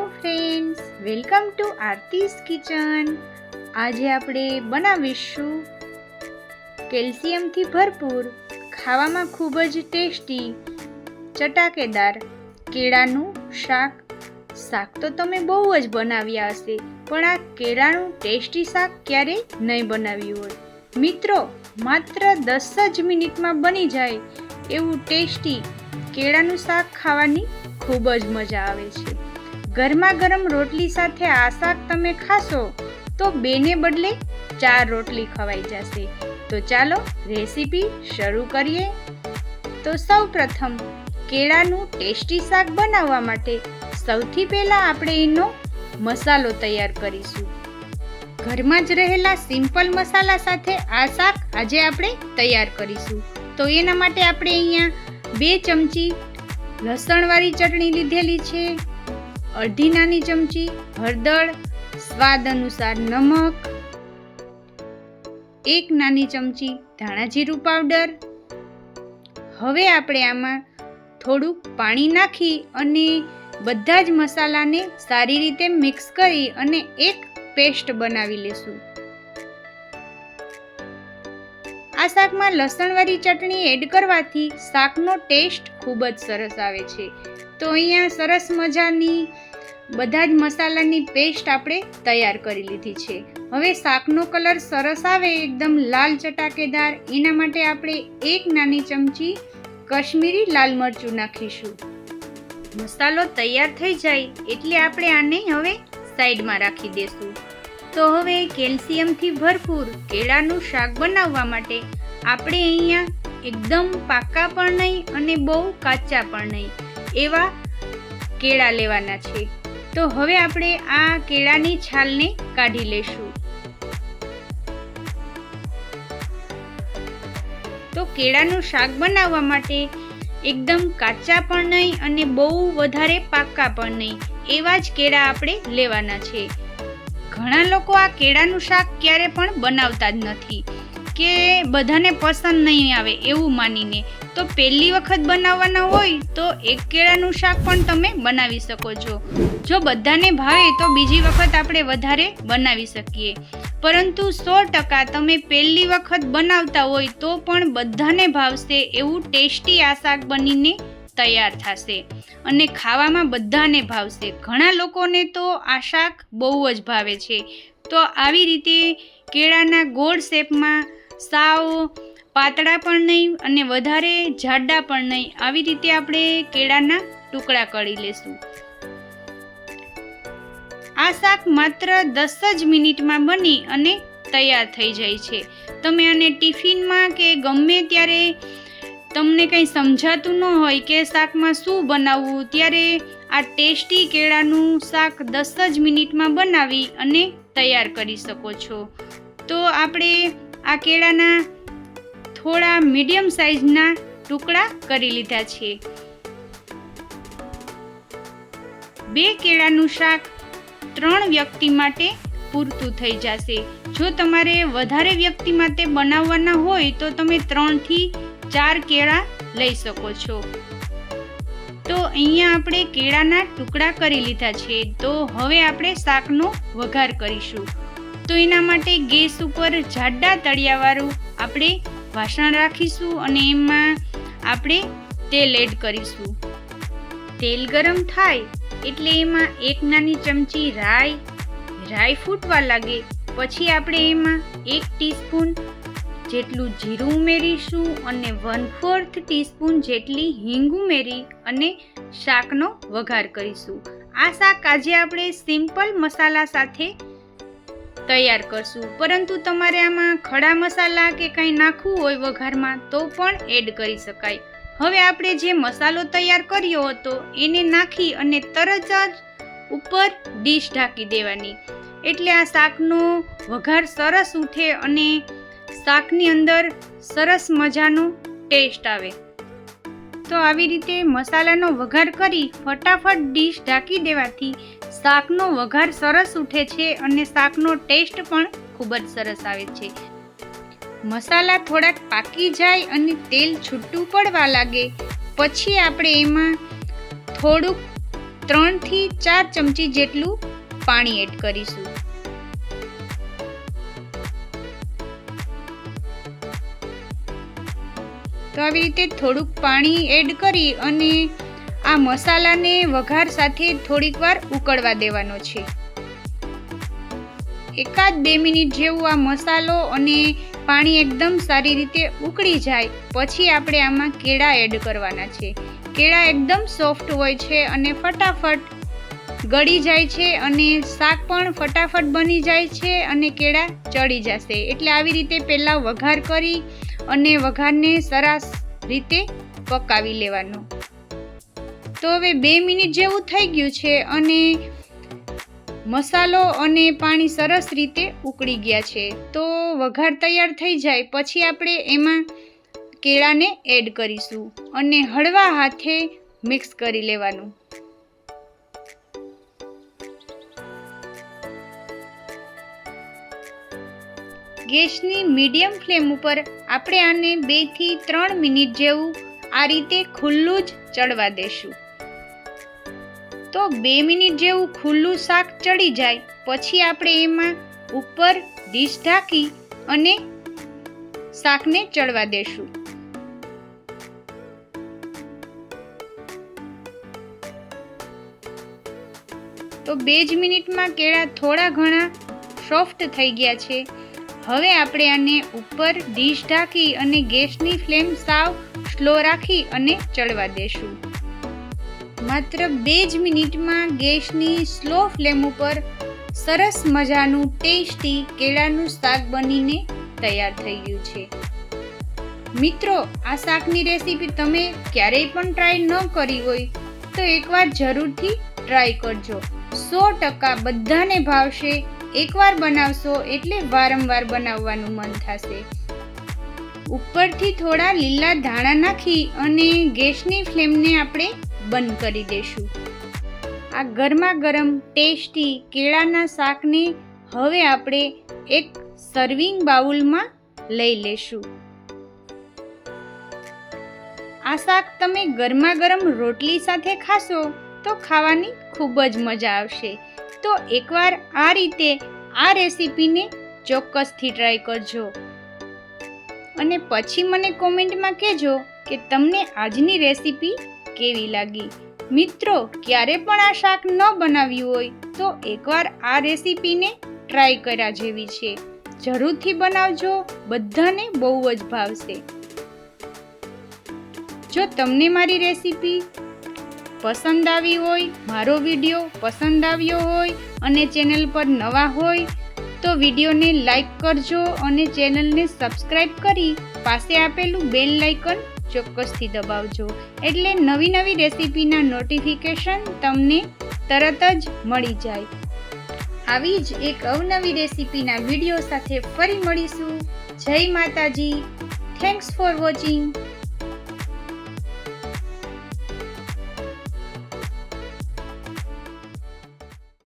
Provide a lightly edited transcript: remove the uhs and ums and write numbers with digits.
Hello friends, welcome to Aarti's kitchen. આજે આપણે બનાવીશું કેલ્શિયમથી ભરપૂર, ખાવામાં ખૂબ જ ટેસ્ટી, ચટાકેદાર કેળાનું શાક। શાક તો તમે બહુ જ બનાવ્યા હશે, પણ આ કેળાનું ટેસ્ટી શાક ક્યારેય નહીં બનાવ્યું હોય। મિત્રો, માત્ર 10 જ મિનિટમાં બની જાય એવું ટેસ્ટી કેળાનું શાક ખાવાની ખૂબ જ મજા આવે છે। ગરમા ગરમ રોટલી સાથે આ શાક તમે ખાશો તો 2 ને બદલે 4 રોટલી ખવાઈ જશે। તો ચાલો રેસીપી શરૂ કરીએ। તો સૌપ્રથમ કેળાનું ટેસ્ટી શાક બનાવવા માટે સૌથી પહેલા આપણે એનો મસાલો તૈયાર કરીશું। ઘરમાં જ રહેલા સિમ્પલ મસાલા સાથે આ શાક આજે આપણે તૈયાર કરીશું। તો એના માટે આપણે અહીંયા 2 ચમચી લસણવાળી ચટણી લીધેલી છે, અડધી નાની ચમચી હળદર, સ્વાદ અનુસાર નમક, 1 નાની ચમચી ધાણા જીરું પાવડર। હવે આપણે આમાં થોડું પાણી નાખી અને બધા જ મસાલાને સારી રીતે મિક્સ કરી અને એક પેસ્ટ બનાવી લેશું। આ શાકમાં લસણવાળી ચટણી એડ કરવાથી શાકનો ટેસ્ટ ખૂબ જ સરસ આવે છે। તો અહીંયા સરસ મજાની બધા જ મસાલાની પેસ્ટ આપણે તૈયાર કરી લીધી છે। હવે શાકનો કલર સરસ આવે, એકદમ લાલ ચટાકેદાર, એના માટે આપણે 1 નાની ચમચી કશ્મીરી લાલ મરચું નાખીશું। મસાલો તૈયાર થઈ જાય એટલે આપણે આને હવે સાઈડમાં રાખી દેશું। તો હવે કેલ્શિયમથી ભરપૂર કેળાનું શાક બનાવવા માટે આપણે અહીંયા એકદમ પાકા પણ નહીં અને બહુ કાચા પણ નહીં એવા કેળા લેવાના છે। તો હવે આપણે આ કેળાની છાલને કાઢી લેશું। તો કેળાનું શાક બનાવવા માટે એકદમ કાચા પણ નહીં અને બહુ વધારે પાકા પણ નહીં એવા જ કેળા આપણે લેવાના છે। ઘણા લોકો આ કેળાનું શાક ક્યારે પણ બનાવતા જ નથી કે બધાને પસંદ નહીં આવે એવું માનીને, તો પહેલી વખત બનાવવાના હોય તો એક કેળાનું શાક પણ તમે બનાવી શકો છો। જો બધાને ભાવે તો બીજી વખત આપણે વધારે બનાવી શકીએ, પરંતુ 100% તમે પહેલી વખત બનાવતા હોય તો પણ બધાને ભાવશે એવું ટેસ્ટી આ શાક બનીને તૈયાર થશે અને ખાવામાં બધાને ભાવશે। ઘણા લોકોને તો આ શાક બહુ જ ભાવે છે। તો આવી રીતે કેળાના ગોળ શેપમાં, સાવ પાતળા પણ નહીં અને વધારે જાડા પણ નહીં, આવી રીતે આપણે કેળાના ટુકડા કરી લેશું। આ શાક માત્ર 10 જ મિનિટમાં બની અને તૈયાર થઈ જાય છે। તમે આને ટિફિનમાં કે ગમે ત્યારે તમને કંઈ સમજાતું ન હોય કે શાકમાં શું બનાવવું, ત્યારે આ ટેસ્ટી કેળાનું શાક 10 જ મિનિટમાં બનાવી અને તૈયાર કરી શકો છો। તો આપણે આ કેળાના થોડા મીડિયમ સાઇઝના ટુકડા કરી લીધા છે। 2 કેળાનું શાક 3 વ્યક્તિ માટે પૂરતું થઈ જશે। જો તમારે વધારે વ્યક્તિ માટે બનાવવાના હોય તો તમે 3 થી 4 કેળા લઈ શકો છો। તો અહીંયા આપણે કેળાના ટુકડા કરી લીધા છે। તો હવે આપણે શાકનો વઘાર કરીશું। તો એના માટે ગેસ ઉપર જાડા તળિયાવાળું આપણે વાસણ રાખીશું અને એમાં આપણે તેલ એડ કરીશું। તેલ ગરમ થાય એટલે એમાં 1 નાની ચમચી રાઈ ફૂટવા લાગે પછી આપણે એમાં 1 ટીસ્પૂન જેટલું જીરું ઉમેરીશું અને 1/4 ટીસ્પૂન જેટલી હિંગ ઉમેરી અને શાકનો વઘાર કરીશું। આ શાક આજે આપણે સિમ્પલ મસાલા સાથે તૈયાર કરશું, પરંતુ તમારે આમાં ખડા મસાલા કે કંઈ નાખવું હોય વઘારમાં તો પણ એડ કરી શકાય। હવે આપણે જે મસાલો તૈયાર કર્યો હતો એને નાખી અને તરત જ ઉપર ડીશ ઢાંકી દેવાની, એટલે આ શાકનો વઘાર સરસ ઉઠે અને શાકની અંદર સરસ મજાનો ટેસ્ટ આવે। તો આવી રીતે મસાલાનો વઘાર કરી ફટાફટ ડીશ ઢાંકી દેવાથી શાકનો વઘાર સરસ ઉઠે છે અને શાકનો ટેસ્ટ પણ ખૂબ જ સરસ આવે છે। મસાલા થોડાક પાકી જાય અને તેલ છૂટું પડવા લાગે પછી આપણે એમાં થોડુંક 3 થી 4 ચમચી જેટલું પાણી એડ કરીશું. તો આવી રીતે થોડુંક પાણી એડ કરી અને આ મસાલાને વઘાર સાથે થોડીક વાર ઉકળવા દેવાનો છે. 1-2 મિનિટ જેવું આ મસાલો અને પાણી એકદમ સારી રીતે ઉકળી જાય પછી આપણે આમાં કેળા એડ કરવાના છે. કેળા એકદમ સોફ્ટ હોય છે અને ફટાફટ ગળી જાય છે અને શાક પણ ફટાફટ બની જાય છે અને કેળા ચડી જશે. એટલે આવી રીતે પહેલાં વઘાર કરી અને વઘારને સરસ રીતે પકાવી લેવાનો. તો હવે 2 મિનિટ જેવું થઈ ગયું છે અને મસાલો અને પાણી સરસ રીતે ઉકળી ગયા છે. તો વઘાર તૈયાર થઈ જાય પછી આપણે એમાં કેળાને એડ કરીશું અને હળવા હાથે મિક્સ કરી લેવાનું. ગેસની મીડિયમ ફ્લેમ ઉપર આપણે આને 2 થી 3 મિનિટ જેવું આ રીતે ખુલ્લું જ ચડવા દેશું. તો 2 મિનિટ જેવું ખુલ્લું શાક ચડી જાય પછી આપણે એમાં ઉપર ડીશ ઢાંકી અને શાકને ચડવા દેશું. તો 2 જ મિનિટમાં કેળા થોડા ઘણા સોફ્ટ થઈ ગયા છે. હવે આપણે આને ઉપર ડીશ ઢાંકી અને ગેસની ફ્લેમ સાવ સ્લો રાખી અને ચડવા દેશું. માત્ર 2 જ મિનિટમાં ગેસની સ્લો ફ્લેમ ઉપર સરસ મજાનું ટેસ્ટી કેળાનું શાક બનીને તૈયાર થઈ ગયું છે. મિત્રો, આ શાકની રેસીપી તમે ક્યારેય પણ ટ્રાય ન કરી હોય તો એકવાર જરૂરથી ટ્રાય કરજો. 100% બધાને ભાવશે. એકવાર બનાવશો એટલે વારંવાર બનાવવાનું મન થશે. ઉપરથી થોડા લીલા ધાણા નાખી અને ગેસની ફ્લેમને આપણે બંધ કરી દેશું. આ ગરમા ગરમ ટેસ્ટી કેળાના શાકને હવે આપણે એક સર્વિંગ બાઉલમાં લઈ લેશું. આ શાક તમે ગરમા ગરમ રોટલી સાથે ખાશો તો ખાવાની ખૂબ જ મજા આવશે. તો એકવાર આ રીતે આ રેસીપીને ચોક્કસથી ટ્રાય કરજો અને પછી મને કોમેન્ટમાં કહેજો કે તમને આજની રેસીપી કેવી લાગી. મિત્રો, ક્યારે પણ આ શાક ન બનાવ્યું હોય તો એકવાર આ રેસીપીને ટ્રાય કર્યા જેવી છે. જરૂરથી બનાવજો, બધાને બહુ જ ભાવશે. જો તમને મારી રેસીપી પસંદ આવી હોય, મારો વિડીયો પસંદ આવ્યો હોય અને ચેનલ પર નવા હોય તો વિડીયોને લાઈક કરજો અને ચેનલને સબસ્ક્રાઈબ કરી પાસે આપેલું બેલ આઇકન ચોક્કસથી દબાવજો. એટલે નવી નવી રેસીપીના નોટિફિકેશન તમને તરત જ મળી જાય. આવી જ એક અવનવી રેસીપીના વિડીયો સાથે ફરી મળીશું. જય માતાજી. Thanks for watching.